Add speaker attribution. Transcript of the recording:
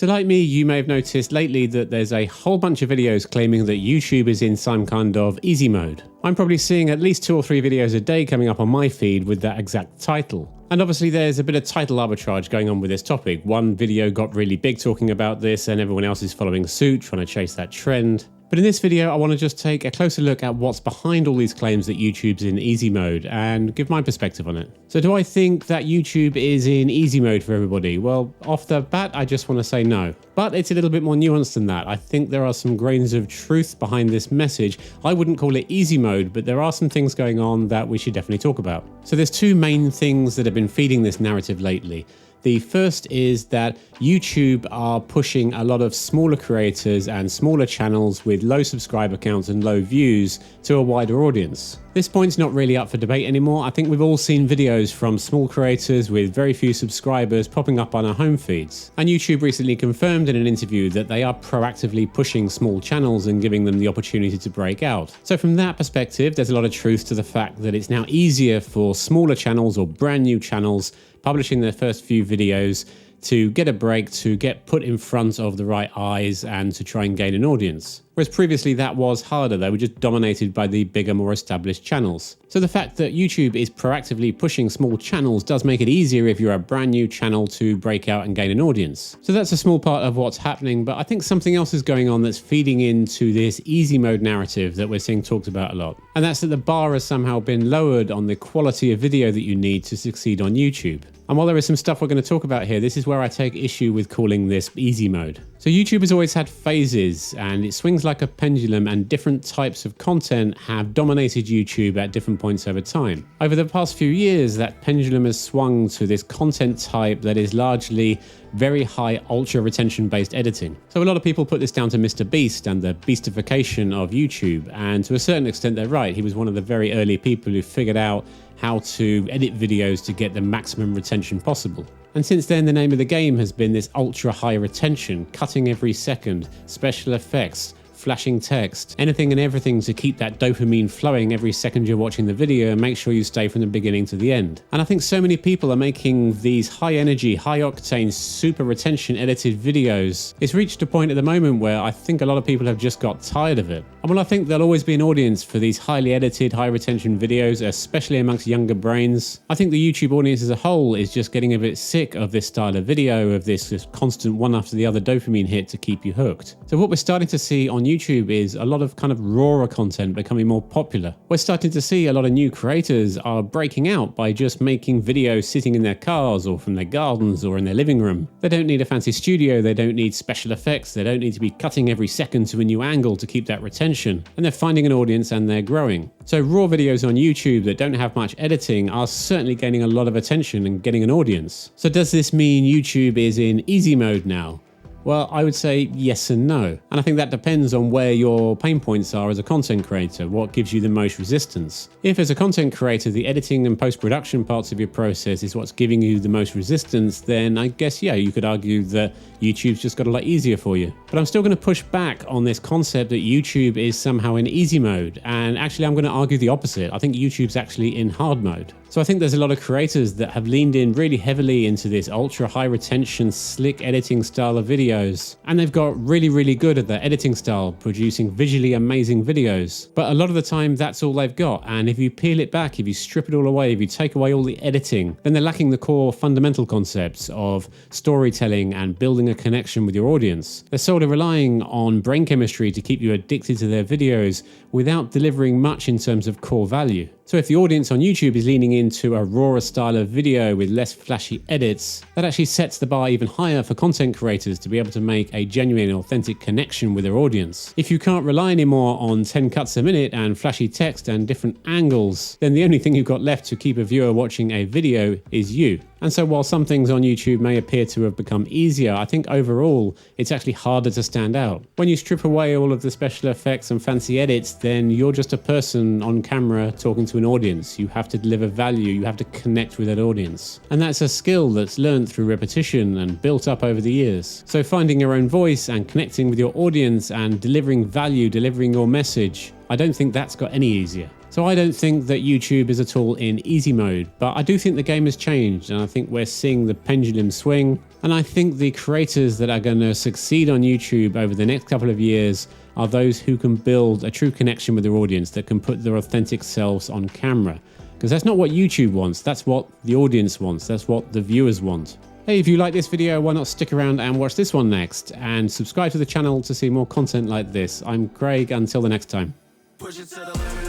Speaker 1: So like me, you may have noticed lately that there's a whole bunch of videos claiming that YouTube is in some kind of easy mode. I'm probably seeing at least 2 or 3 videos a day coming up on my feed with that exact title. And obviously there's a bit of title arbitrage going on with this topic. One video got really big talking about this and everyone else is following suit, trying to chase that trend. But in this video, I want to just take a closer look at what's behind all these claims that YouTube's in easy mode and give my perspective on it. So do I think that YouTube is in easy mode for everybody? Well, off the bat, I just want to say no. But it's a little bit more nuanced than that. I think there are some grains of truth behind this message. I wouldn't call it easy mode, but there are some things going on that we should definitely talk about. So there's 2 main things that have been feeding this narrative lately. The first is that YouTube are pushing a lot of smaller creators and smaller channels with low subscriber counts and low views to a wider audience. This point's not really up for debate anymore. I think we've all seen videos from small creators with very few subscribers popping up on our home feeds. And YouTube recently confirmed in an interview that they are proactively pushing small channels and giving them the opportunity to break out. So from that perspective, there's a lot of truth to the fact that it's now easier for smaller channels or brand new channels publishing their first few videos to get a break, to get put in front of the right eyes and to try and gain an audience. Whereas previously that was harder, they were just dominated by the bigger, more established channels. So the fact that YouTube is proactively pushing small channels does make it easier if you're a brand new channel to break out and gain an audience. So that's a small part of what's happening, but I think something else is going on that's feeding into this easy mode narrative that we're seeing talked about a lot. And that's that the bar has somehow been lowered on the quality of video that you need to succeed on YouTube. And while there is some stuff we're going to talk about here, this is where I take issue with calling this easy mode. So YouTube has always had phases and it swings like a pendulum, and different types of content have dominated YouTube at different points over time. Over the past few years, that pendulum has swung to this content type that is largely very high ultra retention based editing. So a lot of people put this down to Mr. Beast and the beastification of YouTube, and to a certain extent they're right. He was one of the very early people who figured out how to edit videos to get the maximum retention possible. And since then, the name of the game has been this ultra high retention, cutting every second, special effects, flashing text, anything and everything to keep that dopamine flowing every second you're watching the video and make sure you stay from the beginning to the end. And I think so many people are making these high energy, high octane, super retention edited videos. It's reached a point at the moment where I think a lot of people have just got tired of it. And while I think there'll always be an audience for these highly edited, high retention videos, especially amongst younger brains, I think the YouTube audience as a whole is just getting a bit sick of this style of video, of this constant one after the other dopamine hit to keep you hooked. So what we're starting to see on YouTube is a lot of kind of rawer content becoming more popular. We're starting to see a lot of new creators are breaking out by just making videos sitting in their cars or from their gardens or in their living room. They don't need a fancy studio, they don't need special effects, they don't need to be cutting every second to a new angle to keep that retention, and they're finding an audience and they're growing. So raw videos on YouTube that don't have much editing are certainly gaining a lot of attention and getting an audience. So does this mean YouTube is in easy mode now? Well, I would say yes and no. And I think that depends on where your pain points are as a content creator, what gives you the most resistance. If as a content creator, the editing and post-production parts of your process is what's giving you the most resistance, then I guess, yeah, you could argue that YouTube's just got a lot easier for you. But I'm still going to push back on this concept that YouTube is somehow in easy mode. And actually, I'm going to argue the opposite. I think YouTube's actually in hard mode. So I think there's a lot of creators that have leaned in really heavily into this ultra high retention, slick editing style of videos. And they've got really, really good at their editing style, producing visually amazing videos. But a lot of the time, that's all they've got. And if you peel it back, if you strip it all away, if you take away all the editing, then they're lacking the core fundamental concepts of storytelling and building a connection with your audience. They're sort of relying on brain chemistry to keep you addicted to their videos without delivering much in terms of core value. So if the audience on YouTube is leaning into a rawer style of video with less flashy edits, that actually sets the bar even higher for content creators to be able to make a genuine, authentic connection with their audience. If you can't rely anymore on 10 cuts a minute and flashy text and different angles, then the only thing you've got left to keep a viewer watching a video is you. And so while some things on YouTube may appear to have become easier, I think overall it's actually harder to stand out. When you strip away all of the special effects and fancy edits, then you're just a person on camera talking to an audience. You have to deliver value, you have to connect with that audience. And that's a skill that's learned through repetition and built up over the years. So finding your own voice and connecting with your audience and delivering value, delivering your message, I don't think that's got any easier. So I don't think that YouTube is at all in easy mode, but I do think the game has changed, and I think we're seeing the pendulum swing, and I think the creators that are going to succeed on YouTube over the next couple of years are those who can build a true connection with their audience, that can put their authentic selves on camera. Because that's not what YouTube wants, that's what the audience wants, that's what the viewers want. Hey, if you like this video, why not stick around and watch this one next, and subscribe to the channel to see more content like this. I'm Craig, until the next time. Push it to the limit.